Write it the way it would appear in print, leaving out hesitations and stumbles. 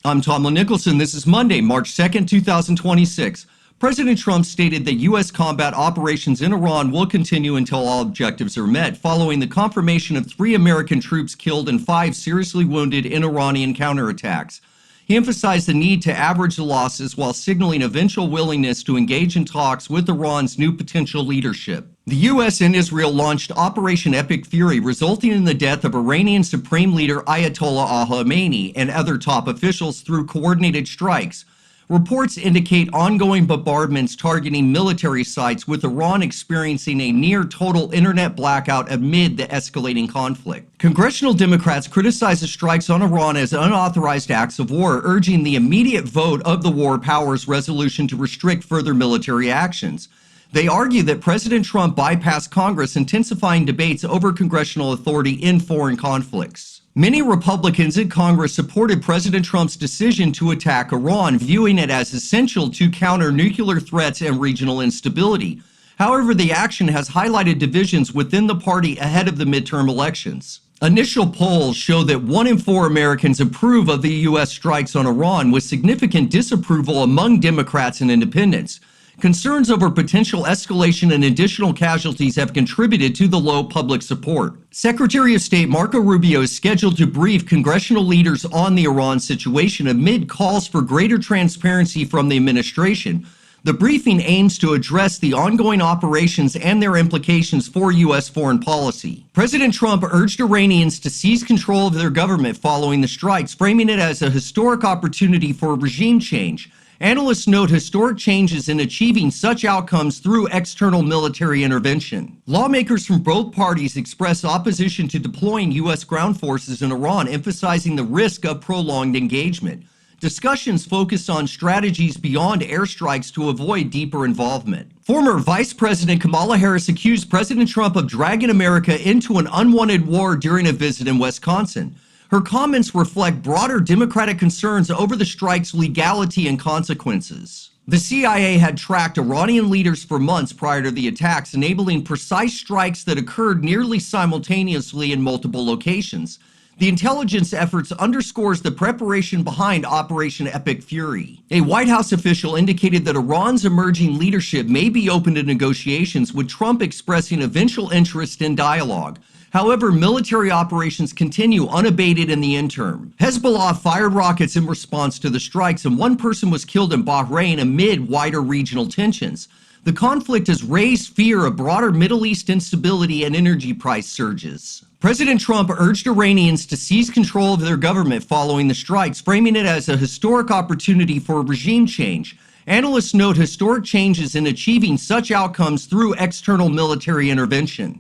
I'm Tomlyn Nicholson. This is Monday, March 2nd, 2026. President Trump stated that U.S. combat operations in Iran will continue until all objectives are met, following the confirmation of 3 American troops killed and 5 seriously wounded in Iranian counterattacks. He emphasized the need to average the losses while signaling eventual willingness to engage in talks with Iran's new potential leadership. The U.S. and Israel launched Operation Epic Fury, resulting in the death of Iranian Supreme Leader Ayatollah Khamenei and other top officials through coordinated strikes. Reports indicate ongoing bombardments targeting military sites, with Iran experiencing a near-total internet blackout amid the escalating conflict. Congressional Democrats criticize the strikes on Iran as unauthorized acts of war, urging the immediate vote of the War Powers Resolution to restrict further military actions. They argue that President Trump bypassed Congress, intensifying debates over congressional authority in foreign conflicts. Many Republicans in Congress supported President Trump's decision to attack Iran, viewing it as essential to counter nuclear threats and regional instability. However, the action has highlighted divisions within the party ahead of the midterm elections. Initial polls show that 1 in 4 Americans approve of the U.S. strikes on Iran, with significant disapproval among Democrats and independents. Concerns over potential escalation and additional casualties have contributed to the low public support. Secretary of State Marco Rubio is scheduled to brief congressional leaders on the Iran situation amid calls for greater transparency from the administration. The briefing aims to address the ongoing operations and their implications for U.S. foreign policy. President Trump urged Iranians to seize control of their government following the strikes, framing it as a historic opportunity for regime change. Analysts note historic changes in achieving such outcomes through external military intervention. Lawmakers from both parties expressed opposition to deploying U.S. ground forces in Iran, emphasizing the risk of prolonged engagement. Discussions focused on strategies beyond airstrikes to avoid deeper involvement. Former Vice President Kamala Harris accused President Trump of dragging America into an unwanted war during a visit in Wisconsin. Her comments reflect broader Democratic concerns over the strike's legality and consequences. The CIA had tracked Iranian leaders for months prior to the attacks, enabling precise strikes that occurred nearly simultaneously in multiple locations. The intelligence efforts underscores the preparation behind Operation Epic Fury. A White House official indicated that Iran's emerging leadership may be open to negotiations, with Trump expressing eventual interest in dialogue. However, military operations continue unabated in the interim. Hezbollah fired rockets in response to the strikes, and 1 person was killed in Bahrain amid wider regional tensions. The conflict has raised fear of broader Middle East instability and energy price surges. President Trump urged Iranians to seize control of their government following the strikes, framing it as a historic opportunity for regime change. Analysts note historic changes in achieving such outcomes through external military intervention.